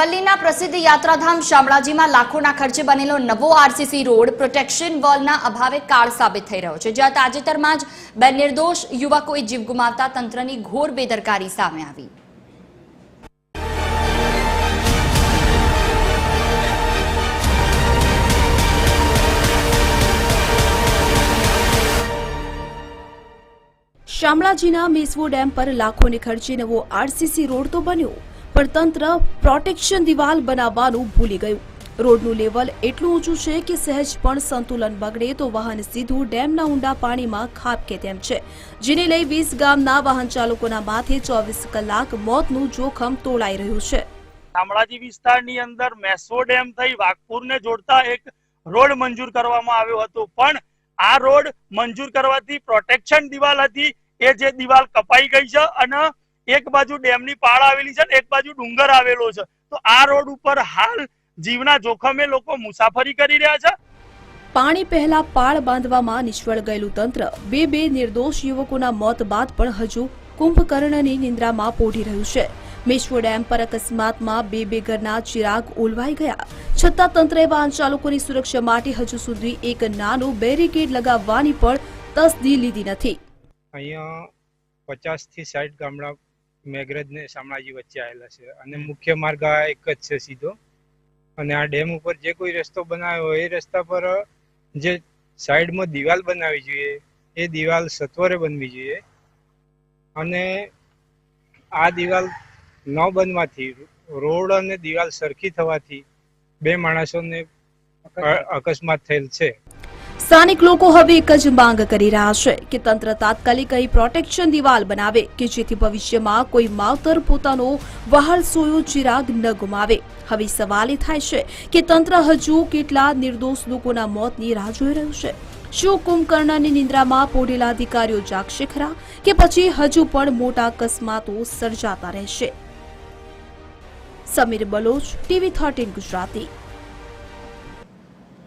અરવલ્લીના પ્રસિદ્ધ યાત્રાધામ શામળાજીમાં લાખોના ખર્ચે બનેલો નવો આરસીસી રોડ પ્રોટેક્શન વોલના અભાવે કાળ સાબિત થઈ રહ્યો છે, જ્યાં તાજેતરમાં જ બે નિર્દોષ યુવકોએ જીવ ગુમાવતા તંત્રની ઘોર બેદરકારી સામે આવી। શામળાજીના મેસવો ડેમ પર લાખોને ખર્ચે નવો આરસીસી રોડ તો બન્યો, પણ તંત્ર પ્રોટેક્શન દિવાલ બનાવવાનું ભૂલી ગયું। રોડનું લેવલ એટલું ઊંચું છે કે સહેજ પણ સંતુલન બગડે તો વાહન સીધું ડેમના ઊંડા પાણીમાં ખાબકે તેમ છે, જેને લઈ 20 ગામના વાહન ચાલકોના માથે 24 કલાક મોતનું જોખમ તોળાઈ રહ્યું છે। શામળાજી વિસ્તારની અંદર મેસવો ડેમ થઈ વાઘપુરને જોડતા એક રોડ મંજૂર કરવામાં આવ્યો હતો, પણ આ રોડ મંજૂર કરવાથી પ્રોટેક્શન દિવાલ હતી એ જે દિવાલ કપાઈ ગઈ છે અને એક બાજુ ડેમની પાળ આવેલી છે, એક બાજુ ડુંગર આવેલો છે, તો આ રોડ ઉપર હાલ જીવના જોખમે લોકો મુસાફરી કરી રહ્યા છે। પાણી પહેલા પાળ બાંધવામાં નિષ્ફળ ગયેલું તંત્ર બે નિર્દોષ યુવકોના મોત બાદ પણ હજુ કુંભકર્ણની નિંદ્રામાં પોઢી રહ્યું છે। મેશ્વો ડેમ પર અકસ્માતમાં બે ઘરના ચિરાગ ઓલવાઈ ગયા, છતાં તંત્રએ વાહન ચાલકોની સુરક્ષા માટે હજુ સુધી એક નાનું બેરીકેડ લગાવવાની પણ તસદી લીધી નથી। અહીંયા 50 થી 60 ગામડા મેઘરજ ને શામળાજી વચ્ચે આવેલા છે અને મુખ્ય માર્ગ આ એક જ છે સીધો, અને આ ડેમ ઉપર જે કોઈ રસ્તો બનાવ્યો હોય એ રસ્તા પર જે સાઈડમાં દિવાલ બનાવવી જોઈએ એ દિવાલ સત્વરે બનવી જોઈએ, અને આ દિવાલ ન બનવાથી રોડ અને દિવાલ સરખી થવાથી બે માણસોને અકસ્માત થયેલ છે। સ્થાનિક લોકો હવે એક જ માંગ કરી રહ્યા છે કે તંત્ર તાત્કાલિક અહીં પ્રોટેક્શન દિવાલ બનાવે કે જેથી ભવિષ્યમાં કોઈ માવતર પોતાનો વહાલ સોયો ચિરાગ ન ગુમાવે। હવે સવાલ એ થાય છે કે તંત્ર હજુ કેટલા નિર્દોષ લોકોના મોતની રાહ જોઈ રહ્યું છે। શું કુંભકર્ણની નિંદ્રામાં પોઢેલા અધિકારીઓ જાગશે ખરા કે પછી હજુ પણ મોટા અકસ્માતો સર્જાતા રહેશે? સમીર બલોચ, TV 13 ગુજરાતી।